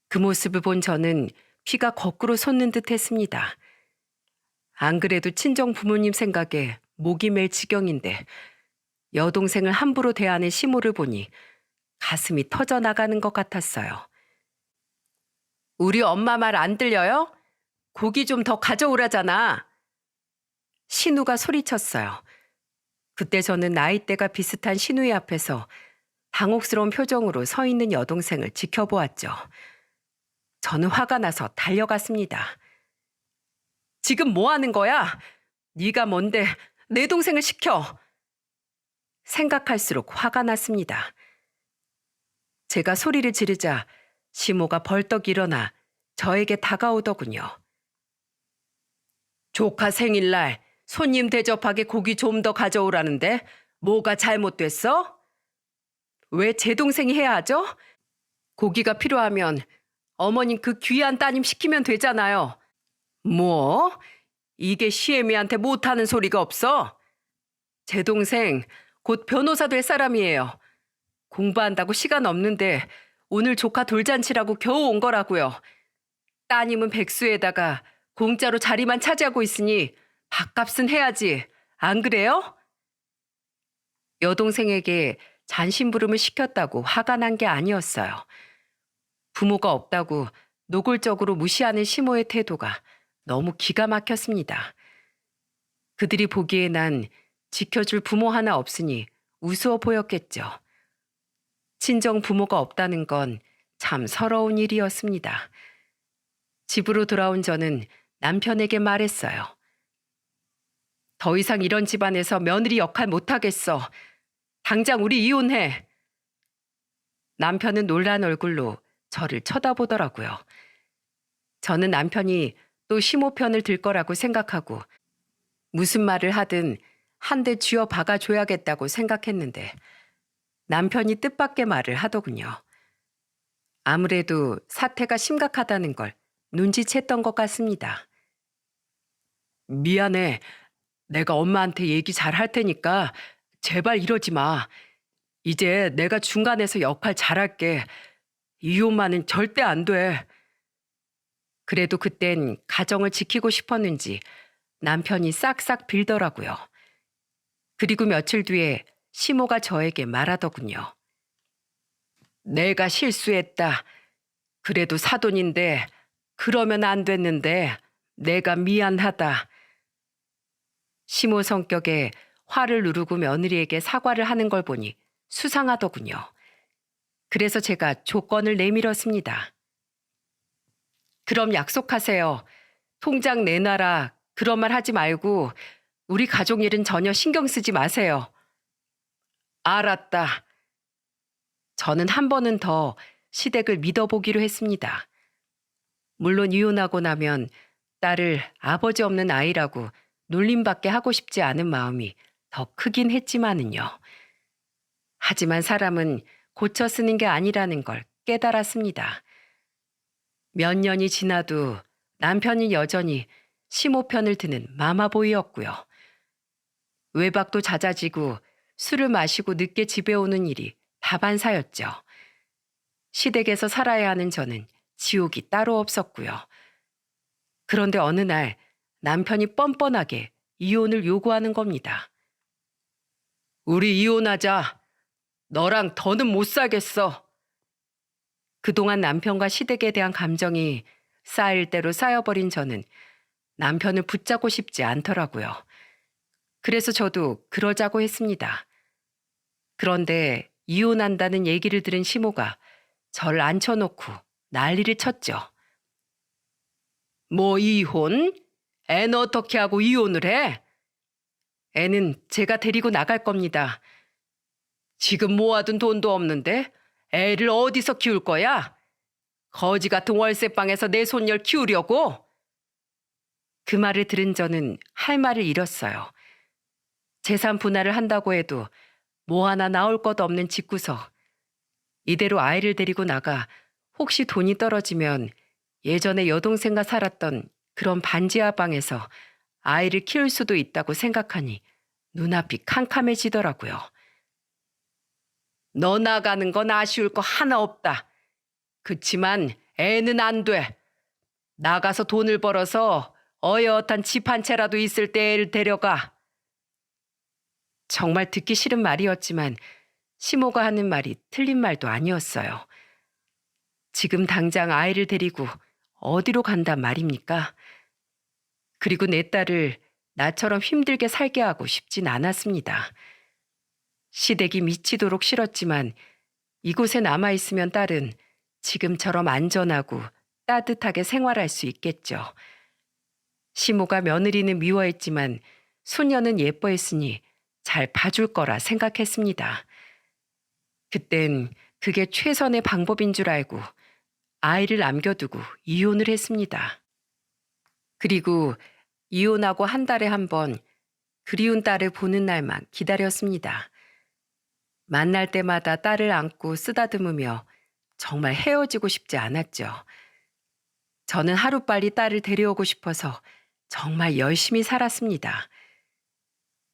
S1: 그 모습을 본 저는 피가 거꾸로 솟는 듯 했습니다. 안 그래도 친정 부모님 생각에 목이 맬 지경인데 여동생을 함부로 대하는 시모를 보니 가슴이 터져나가는 것 같았어요. 우리 엄마 말 안 들려요? 고기 좀 더 가져오라잖아. 신우가 소리쳤어요. 그때 저는 나이대가 비슷한 신우의 앞에서 당혹스러운 표정으로 서 있는 여동생을 지켜보았죠. 저는 화가 나서 달려갔습니다. 지금 뭐 하는 거야? 네가 뭔데 내 동생을 시켜? 생각할수록 화가 났습니다. 제가 소리를 지르자 시모가 벌떡 일어나 저에게 다가오더군요. 조카 생일날 손님 대접하게 고기 좀 더 가져오라는데 뭐가 잘못됐어? 왜 제 동생이 해야 하죠? 고기가 필요하면 어머님 그 귀한 따님 시키면 되잖아요. 뭐? 이게 시애미한테 못하는 소리가 없어? 제 동생 곧 변호사 될 사람이에요. 공부한다고 시간 없는데 오늘 조카 돌잔치라고 겨우 온 거라고요. 따님은 백수에다가 공짜로 자리만 차지하고 있으니 밥값은 해야지. 안 그래요? 여동생에게 잔심부름을 시켰다고 화가 난 게 아니었어요. 부모가 없다고 노골적으로 무시하는 시모의 태도가 너무 기가 막혔습니다. 그들이 보기에 난 지켜줄 부모 하나 없으니 우스워 보였겠죠. 친정 부모가 없다는 건 참 서러운 일이었습니다. 집으로 돌아온 저는 남편에게 말했어요. 더 이상 이런 집안에서 며느리 역할 못하겠어. 당장 우리 이혼해. 남편은 놀란 얼굴로 저를 쳐다보더라고요. 저는 남편이 또 시모 편을 들 거라고 생각하고 무슨 말을 하든 한 대 쥐어 박아줘야겠다고 생각했는데 남편이 뜻밖의 말을 하더군요. 아무래도 사태가 심각하다는 걸 눈치챘던 것 같습니다. 미안해. 내가 엄마한테 얘기 잘 할 테니까 제발 이러지 마. 이제 내가 중간에서 역할 잘할게. 이혼만은 절대 안 돼. 그래도 그땐 가정을 지키고 싶었는지 남편이 싹싹 빌더라고요. 그리고 며칠 뒤에 시모가 저에게 말하더군요. 내가 실수했다. 그래도 사돈인데 그러면 안 됐는데 내가 미안하다. 시모 성격에 화를 누르고 며느리에게 사과를 하는 걸 보니 수상하더군요. 그래서 제가 조건을 내밀었습니다. 그럼 약속하세요. 통장 내놔라. 그런 말 하지 말고 우리 가족 일은 전혀 신경 쓰지 마세요. 알았다. 저는 한 번은 더 시댁을 믿어보기로 했습니다. 물론 이혼하고 나면 딸을 아버지 없는 아이라고 놀림받게 하고 싶지 않은 마음이 더 크긴 했지만은요. 하지만 사람은 고쳐 쓰는 게 아니라는 걸 깨달았습니다. 몇 년이 지나도 남편이 여전히 시모 편을 드는 마마보이였고요. 외박도 잦아지고 술을 마시고 늦게 집에 오는 일이 다반사였죠. 시댁에서 살아야 하는 저는 지옥이 따로 없었고요. 그런데 어느 날 남편이 뻔뻔하게 이혼을 요구하는 겁니다. 우리 이혼하자. 너랑 더는 못 살겠어. 그동안 남편과 시댁에 대한 감정이 쌓일 대로 쌓여버린 저는 남편을 붙잡고 싶지 않더라고요. 그래서 저도 그러자고 했습니다. 그런데 이혼한다는 얘기를 들은 시모가 저를 앉혀놓고 난리를 쳤죠. 뭐 이혼? 애는 어떻게 하고 이혼을 해? 애는 제가 데리고 나갈 겁니다. 지금 모아둔 돈도 없는데 애를 어디서 키울 거야? 거지 같은 월세방에서 내 손녀를 키우려고? 그 말을 들은 저는 할 말을 잃었어요. 재산 분할을 한다고 해도 뭐 하나 나올 것 없는 집구석. 이대로 아이를 데리고 나가 혹시 돈이 떨어지면 예전에 여동생과 살았던 그런 반지하 방에서 아이를 키울 수도 있다고 생각하니 눈앞이 캄캄해지더라고요. 너 나가는 건 아쉬울 거 하나 없다. 그치만 애는 안 돼. 나가서 돈을 벌어서 어엿한 집 한 채라도 있을 때 애를 데려가. 정말 듣기 싫은 말이었지만 시모가 하는 말이 틀린 말도 아니었어요. 지금 당장 아이를 데리고 어디로 간단 말입니까? 그리고 내 딸을 나처럼 힘들게 살게 하고 싶진 않았습니다. 시댁이 미치도록 싫었지만 이곳에 남아있으면 딸은 지금처럼 안전하고 따뜻하게 생활할 수 있겠죠. 시모가 며느리는 미워했지만 소녀는 예뻐했으니 잘 봐줄 거라 생각했습니다. 그땐 그게 최선의 방법인 줄 알고 아이를 남겨두고 이혼을 했습니다. 그리고 이혼하고 한 달에 한 번 그리운 딸을 보는 날만 기다렸습니다. 만날 때마다 딸을 안고 쓰다듬으며 정말 헤어지고 싶지 않았죠. 저는 하루빨리 딸을 데려오고 싶어서 정말 열심히 살았습니다.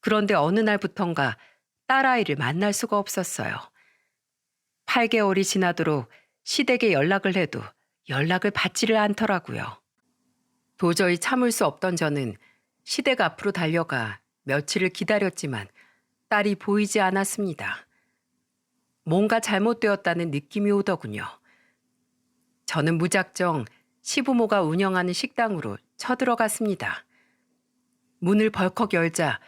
S1: 그런데 어느 날부턴가 딸아이를 만날 수가 없었어요. 8개월이 지나도록 시댁에 연락을 해도 연락을 받지를 않더라고요. 도저히 참을 수 없던 저는 시댁 앞으로 달려가 며칠을 기다렸지만 딸이 보이지 않았습니다. 뭔가 잘못되었다는 느낌이 오더군요. 저는 무작정 시부모가 운영하는 식당으로 쳐들어갔습니다. 문을 벌컥 열자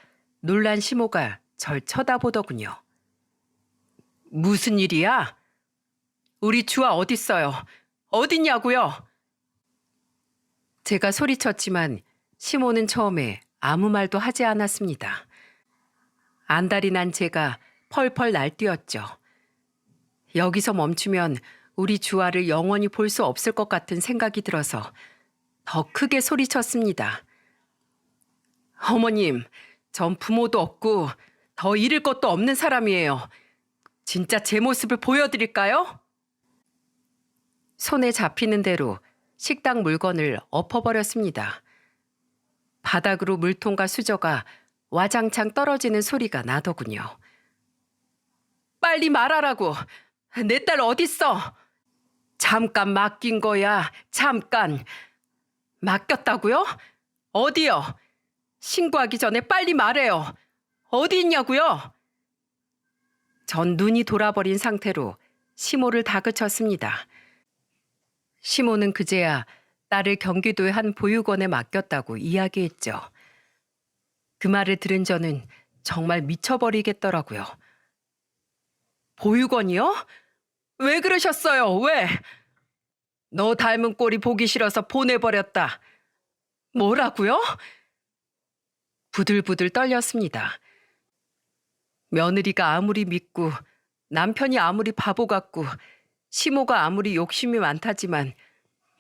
S1: 놀란 시모가 절 쳐다보더군요. 무슨 일이야? 우리 주아 어딨어요? 어딨냐고요? 제가 소리쳤지만 시모는 처음에 아무 말도 하지 않았습니다. 안달이 난 제가 펄펄 날뛰었죠. 여기서 멈추면 우리 주아를 영원히 볼 수 없을 것 같은 생각이 들어서 더 크게 소리쳤습니다. 어머님, 전 부모도 없고 더 잃을 것도 없는 사람이에요. 진짜 제 모습을 보여드릴까요? 손에 잡히는 대로 식당 물건을 엎어버렸습니다. 바닥으로 물통과 수저가 와장창 떨어지는 소리가 나더군요. 빨리 말하라고. 내 딸 어딨어? 잠깐 맡긴 거야. 잠깐. 맡겼다고요? 어디요? 신고하기 전에 빨리 말해요. 어디 있냐고요? 전 눈이 돌아버린 상태로 시모를 다그쳤습니다. 시모는 그제야 딸을 경기도의 한 보육원에 맡겼다고 이야기했죠. 그 말을 들은 저는 정말 미쳐버리겠더라고요. 보육원이요? 왜 그러셨어요? 왜? 너 닮은 꼴이 보기 싫어서 보내버렸다. 뭐라고요? 부들부들 떨렸습니다. 며느리가 아무리 믿고 남편이 아무리 바보 같고 시모가 아무리 욕심이 많다지만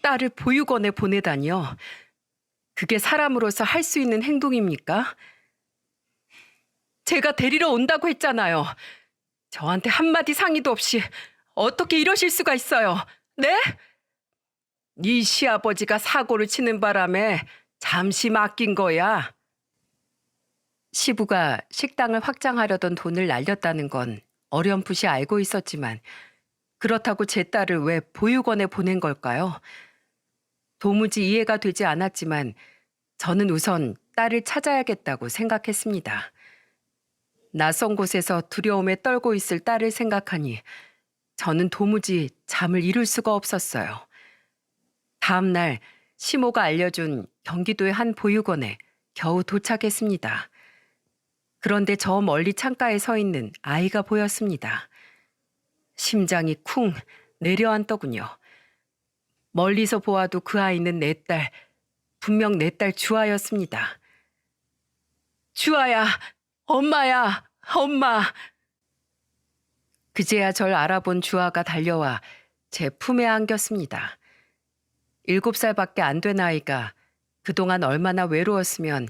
S1: 딸을 보육원에 보내다니요. 그게 사람으로서 할 수 있는 행동입니까? 제가 데리러 온다고 했잖아요. 저한테 한마디 상의도 없이 어떻게 이러실 수가 있어요? 네? 네 시아버지가 사고를 치는 바람에 잠시 맡긴 거야. 시부가 식당을 확장하려던 돈을 날렸다는 건 어렴풋이 알고 있었지만 그렇다고 제 딸을 왜 보육원에 보낸 걸까요? 도무지 이해가 되지 않았지만 저는 우선 딸을 찾아야겠다고 생각했습니다. 낯선 곳에서 두려움에 떨고 있을 딸을 생각하니 저는 도무지 잠을 이룰 수가 없었어요. 다음 날 시모가 알려준 경기도의 한 보육원에 겨우 도착했습니다. 그런데 저 멀리 창가에 서 있는 아이가 보였습니다. 심장이 쿵 내려앉더군요. 멀리서 보아도 그 아이는 내 딸, 분명 내 딸 주아였습니다. 주아야, 엄마야, 엄마. 그제야 절 알아본 주아가 달려와 제 품에 안겼습니다. 7살밖에 안 된 아이가 그동안 얼마나 외로웠으면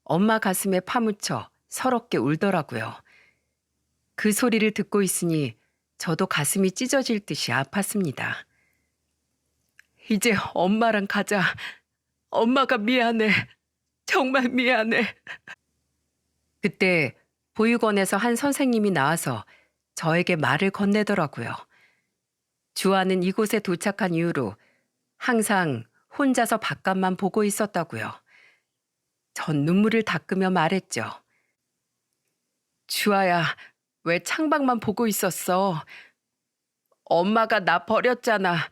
S1: 엄마 가슴에 파묻혀 서럽게 울더라고요. 그 소리를 듣고 있으니 저도 가슴이 찢어질 듯이 아팠습니다. 이제 엄마랑 가자. 엄마가 미안해. 정말 미안해. 그때 보육원에서 한 선생님이 나와서 저에게 말을 건네더라고요. 주아는 이곳에 도착한 이후로 항상 혼자서 바깥만 보고 있었다고요. 전 눈물을 닦으며 말했죠. 주아야, 왜 창밖만 보고 있었어? 엄마가 나 버렸잖아.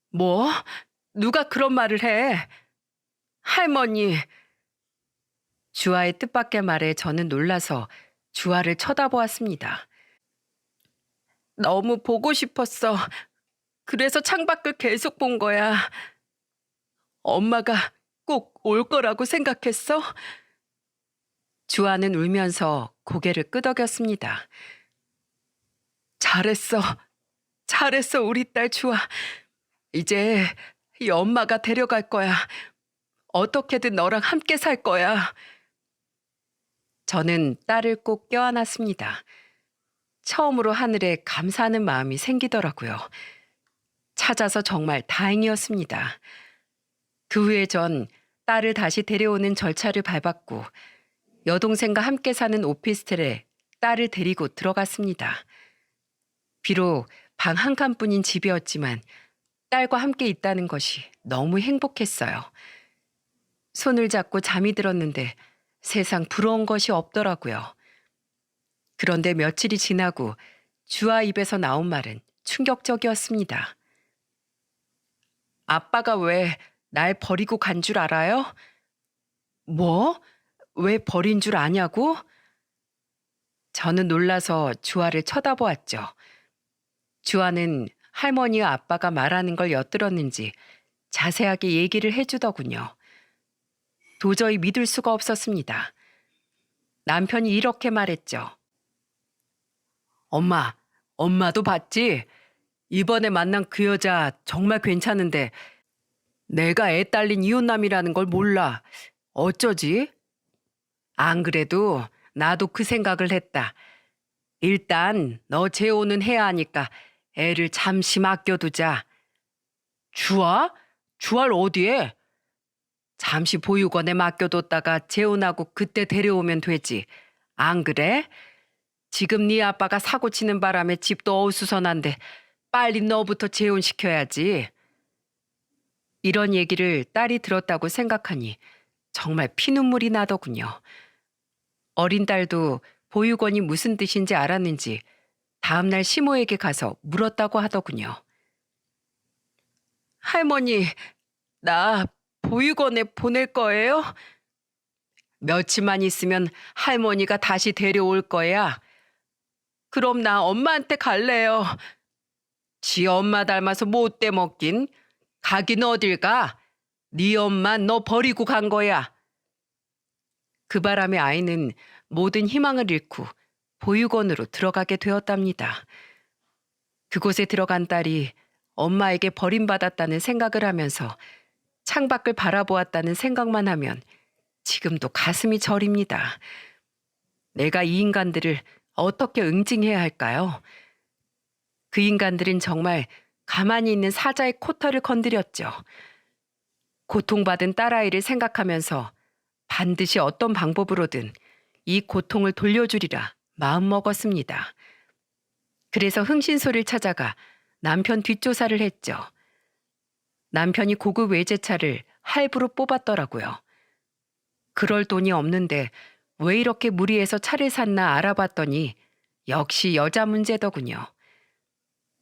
S1: 뭐? 누가 그런 말을 해? 할머니. 주아의 뜻밖의 말에 저는 놀라서 주아를 쳐다보았습니다. 너무 보고 싶었어. 그래서 창밖을 계속 본 거야. 엄마가 꼭 올 거라고 생각했어? 주아는 울면서 고개를 끄덕였습니다. 잘했어. 잘했어, 우리 딸 주아. 이제 이 엄마가 데려갈 거야. 어떻게든 너랑 함께 살 거야. 저는 딸을 꼭 껴안았습니다. 처음으로 하늘에 감사하는 마음이 생기더라고요. 찾아서 정말 다행이었습니다. 그 후에 전 딸을 다시 데려오는 절차를 밟았고 여동생과 함께 사는 오피스텔에 딸을 데리고 들어갔습니다. 비록 방 한 칸뿐인 집이었지만 딸과 함께 있다는 것이 너무 행복했어요. 손을 잡고 잠이 들었는데 세상 부러운 것이 없더라고요. 그런데 며칠이 지나고 주아 입에서 나온 말은 충격적이었습니다. 아빠가 왜 날 버리고 간 줄 알아요? 뭐? 왜 버린 줄 아냐고? 저는 놀라서 주아를 쳐다보았죠. 주아는 할머니와 아빠가 말하는 걸 엿들었는지 자세하게 얘기를 해주더군요. 도저히 믿을 수가 없었습니다. 남편이 이렇게 말했죠. 엄마, 엄마도 봤지? 이번에 만난 그 여자 정말 괜찮은데 내가 애 딸린 이웃남이라는 걸 몰라. 어쩌지? 안 그래도 나도 그 생각을 했다. 일단 너 재혼은 해야 하니까 애를 잠시 맡겨두자. 주아? 주아를 어디에? 잠시 보육원에 맡겨뒀다가 재혼하고 그때 데려오면 되지. 안 그래? 지금 네 아빠가 사고 치는 바람에 집도 어수선한데 빨리 너부터 재혼시켜야지. 이런 얘기를 딸이 들었다고 생각하니 정말 피눈물이 나더군요. 어린 딸도 보육원이 무슨 뜻인지 알았는지 다음날 시모에게 가서 물었다고 하더군요. 할머니, 나 보육원에 보낼 거예요? 며칠만 있으면 할머니가 다시 데려올 거야. 그럼 나 엄마한테 갈래요. 지 엄마 닮아서 못돼 먹긴. 가긴 어딜 가? 네 엄마 너 버리고 간 거야. 그 바람에 아이는 모든 희망을 잃고 보육원으로 들어가게 되었답니다. 그곳에 들어간 딸이 엄마에게 버림받았다는 생각을 하면서 창밖을 바라보았다는 생각만 하면 지금도 가슴이 저립니다. 내가 이 인간들을 어떻게 응징해야 할까요? 그 인간들은 정말 가만히 있는 사자의 코털을 건드렸죠. 고통받은 딸아이를 생각하면서 반드시 어떤 방법으로든 이 고통을 돌려주리라 마음먹었습니다. 그래서 흥신소를 찾아가 남편 뒷조사를 했죠. 남편이 고급 외제차를 할부로 뽑았더라고요. 그럴 돈이 없는데 왜 이렇게 무리해서 차를 샀나 알아봤더니 역시 여자 문제더군요.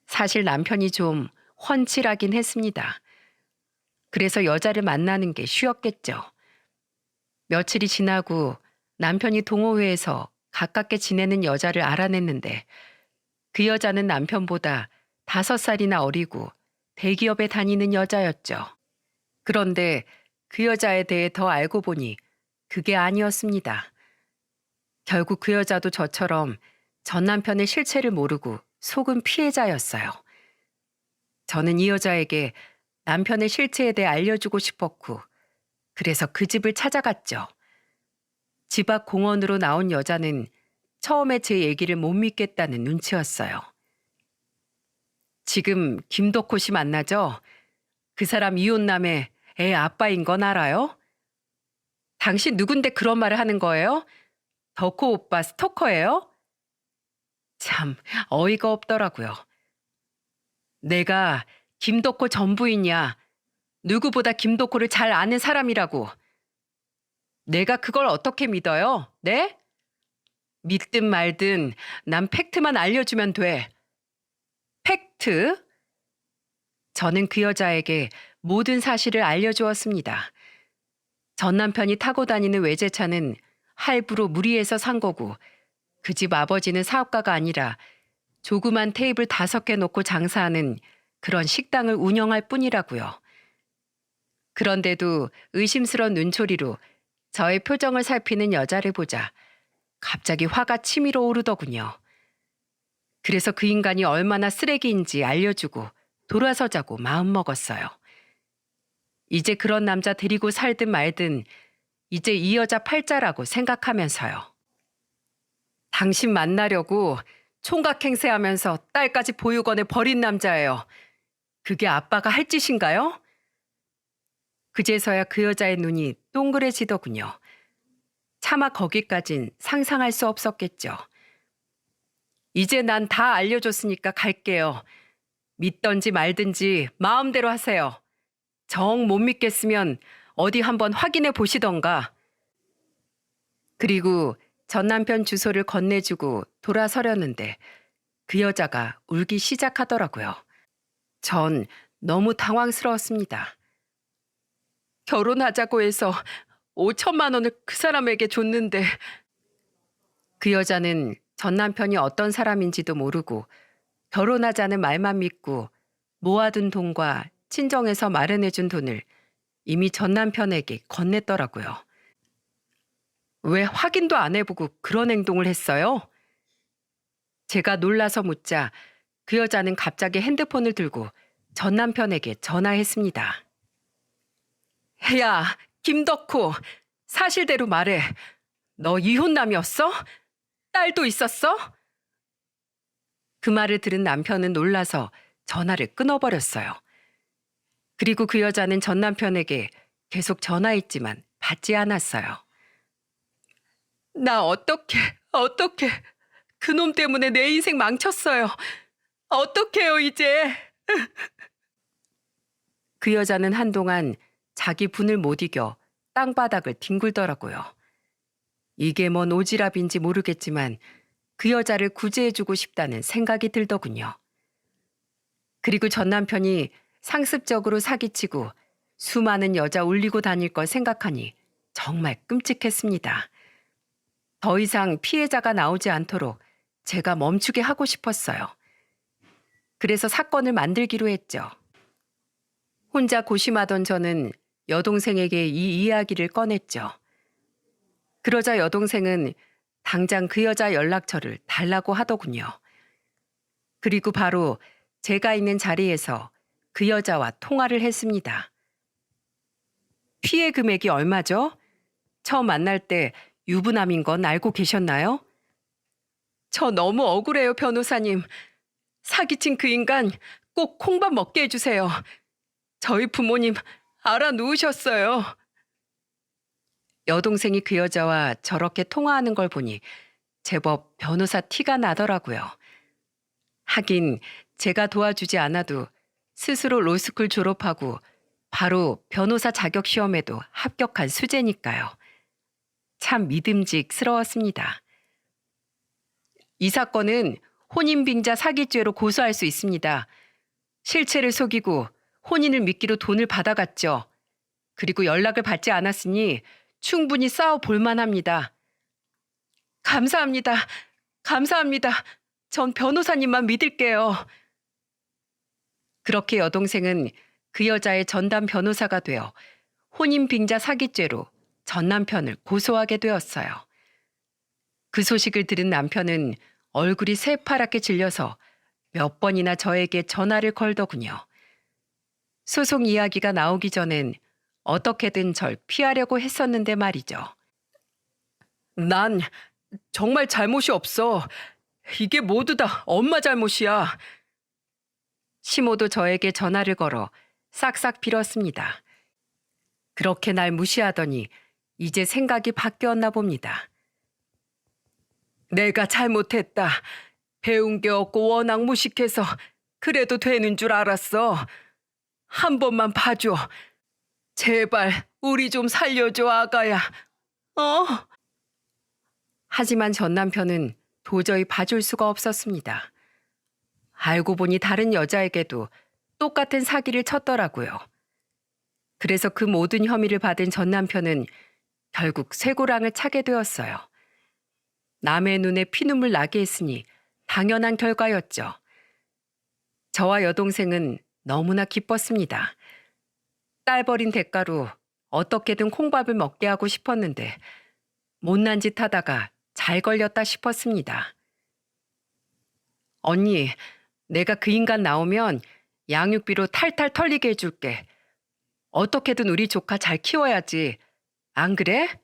S1: 사실 남편이 좀 훤칠하긴 했습니다. 그래서 여자를 만나는 게 쉬웠겠죠. 며칠이 지나고 남편이 동호회에서 가깝게 지내는 여자를 알아냈는데 그 여자는 남편보다 5살이나 어리고 대기업에 다니는 여자였죠. 그런데 그 여자에 대해 더 알고 보니 그게 아니었습니다. 결국 그 여자도 저처럼 전 남편의 실체를 모르고 속은 피해자였어요. 저는 이 여자에게 남편의 실체에 대해 알려주고 싶었고, 그래서 그 집을 찾아갔죠. 집 앞 공원으로 나온 여자는 처음에 제 얘기를 못 믿겠다는 눈치였어요. 지금 김덕호 씨 만나죠? 그 사람 이혼남의 애 아빠인 건 알아요? 당신 누군데 그런 말을 하는 거예요? 덕호 오빠 스토커예요? 참 어이가 없더라고요. 내가 김덕호 전부인이야. 누구보다 김덕호를 잘 아는 사람이라고. 내가 그걸 어떻게 믿어요? 네? 믿든 말든 난 팩트만 알려주면 돼. 팩트? 저는 그 여자에게 모든 사실을 알려주었습니다. 전 남편이 타고 다니는 외제차는 할부로 무리해서 산 거고, 그 집 아버지는 사업가가 아니라 조그만 테이블 5개 놓고 장사하는 그런 식당을 운영할 뿐이라고요. 그런데도 의심스러운 눈초리로 저의 표정을 살피는 여자를 보자 갑자기 화가 치밀어 오르더군요. 그래서 그 인간이 얼마나 쓰레기인지 알려주고 돌아서자고 마음먹었어요. 이제 그런 남자 데리고 살든 말든 이제 이 여자 팔자라고 생각하면서요. 당신 만나려고 총각 행세하면서 딸까지 보육원에 버린 남자예요. 그게 아빠가 할 짓인가요? 그제서야 그 여자의 눈이 동그래지더군요. 차마 거기까진 상상할 수 없었겠죠. 이제 난 다 알려줬으니까 갈게요. 믿던지 말든지 마음대로 하세요. 정 못 믿겠으면 어디 한번 확인해 보시던가. 그리고 전 남편 주소를 건네주고 돌아서려는데 그 여자가 울기 시작하더라고요. 전 너무 당황스러웠습니다. 결혼하자고 해서 5천만 원을 그 사람에게 줬는데, 그 여자는 전 남편이 어떤 사람인지도 모르고 결혼하자는 말만 믿고 모아둔 돈과 친정에서 마련해준 돈을 이미 전 남편에게 건넸더라고요. 왜 확인도 안 해보고 그런 행동을 했어요? 제가 놀라서 묻자 그 여자는 갑자기 핸드폰을 들고 전 남편에게 전화했습니다. 야, 김덕호, 사실대로 말해. 너 이혼남이었어? 딸도 있었어? 그 말을 들은 남편은 놀라서 전화를 끊어버렸어요. 그리고 그 여자는 전 남편에게 계속 전화했지만 받지 않았어요. 나 어떻게 그놈 때문에 내 인생 망쳤어요. 어떡해요 이제. 그 여자는 한동안 자기 분을 못 이겨 땅바닥을 뒹굴더라고요. 이게 뭔 오지랖인지 모르겠지만 그 여자를 구제해주고 싶다는 생각이 들더군요. 그리고 전 남편이 상습적으로 사기치고 수많은 여자 울리고 다닐 걸 생각하니 정말 끔찍했습니다. 더 이상 피해자가 나오지 않도록 제가 멈추게 하고 싶었어요. 그래서 사건을 만들기로 했죠. 혼자 고심하던 저는 여동생에게 이 이야기를 꺼냈죠. 그러자 여동생은 당장 그 여자 연락처를 달라고 하더군요. 그리고 바로 제가 있는 자리에서 그 여자와 통화를 했습니다. 피해 금액이 얼마죠? 처음 만날 때 유부남인 건 알고 계셨나요? 저 너무 억울해요, 변호사님. 사기친 그 인간 꼭 콩밥 먹게 해주세요. 저희 부모님 알아누우셨어요. 여동생이 그 여자와 저렇게 통화하는 걸 보니 제법 변호사 티가 나더라고요. 하긴 제가 도와주지 않아도 스스로 로스쿨 졸업하고 바로 변호사 자격 시험에도 합격한 수재니까요. 참 믿음직스러웠습니다. 이 사건은 혼인빙자 사기죄로 고소할 수 있습니다. 실체를 속이고 혼인을 미끼로 돈을 받아갔죠. 그리고 연락을 받지 않았으니 충분히 싸워볼 만합니다. 감사합니다. 감사합니다. 전 변호사님만 믿을게요. 그렇게 여동생은 그 여자의 전담 변호사가 되어 혼인빙자 사기죄로 전 남편을 고소하게 되었어요. 그 소식을 들은 남편은 얼굴이 새파랗게 질려서 몇 번이나 저에게 전화를 걸더군요. 소송 이야기가 나오기 전엔 어떻게든 절 피하려고 했었는데 말이죠. 난 정말 잘못이 없어. 이게 모두 다 엄마 잘못이야. 시모도 저에게 전화를 걸어 싹싹 빌었습니다. 그렇게 날 무시하더니 이제 생각이 바뀌었나 봅니다. 내가 잘못했다. 배운 게 없고 워낙 무식해서 그래도 되는 줄 알았어. 한 번만 봐줘. 제발 우리 좀 살려줘, 아가야. 어? 하지만 전 남편은 도저히 봐줄 수가 없었습니다. 알고 보니 다른 여자에게도 똑같은 사기를 쳤더라고요. 그래서 그 모든 혐의를 받은 전 남편은 결국 쇠고랑을 차게 되었어요. 남의 눈에 피눈물 나게 했으니 당연한 결과였죠. 저와 여동생은 너무나 기뻤습니다. 딸 버린 대가로 어떻게든 콩밥을 먹게 하고 싶었는데 못난 짓 하다가 잘 걸렸다 싶었습니다. 언니, 내가 그 인간 나오면 양육비로 탈탈 털리게 해줄게. 어떻게든 우리 조카 잘 키워야지. 안 그래?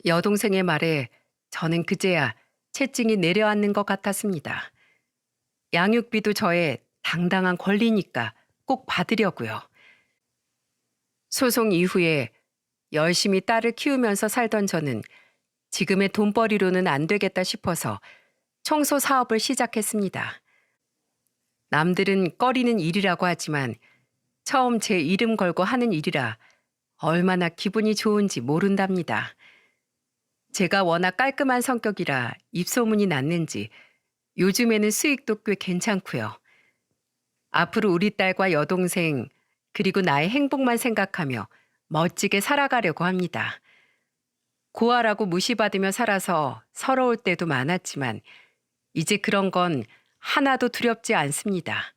S1: 여동생의 말에 저는 그제야 채증이 내려앉는 것 같았습니다. 양육비도 저의 당당한 권리니까 꼭 받으려고요. 소송 이후에 열심히 딸을 키우면서 살던 저는 지금의 돈벌이로는 안 되겠다 싶어서 청소 사업을 시작했습니다. 남들은 꺼리는 일이라고 하지만 처음 제 이름 걸고 하는 일이라 얼마나 기분이 좋은지 모른답니다. 제가 워낙 깔끔한 성격이라 입소문이 났는지 요즘에는 수익도 꽤 괜찮고요. 앞으로 우리 딸과 여동생 그리고 나의 행복만 생각하며 멋지게 살아가려고 합니다. 고아라고 무시받으며 살아서 서러울 때도 많았지만 이제 그런 건 하나도 두렵지 않습니다.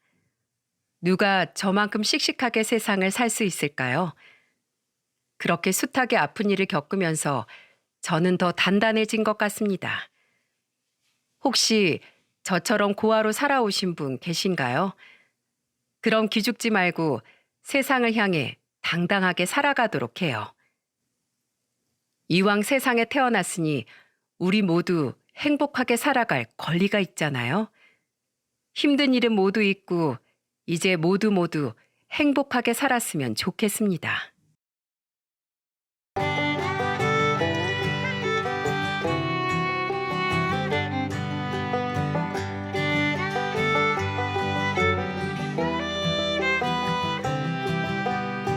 S1: 누가 저만큼 씩씩하게 세상을 살 수 있을까요? 그렇게 숱하게 아픈 일을 겪으면서 저는 더 단단해진 것 같습니다. 혹시 저처럼 고아로 살아오신 분 계신가요? 그럼 기죽지 말고 세상을 향해 당당하게 살아가도록 해요. 이왕 세상에 태어났으니 우리 모두 행복하게 살아갈 권리가 있잖아요. 힘든 일은 모두 있고 이제 모두 행복하게 살았으면 좋겠습니다.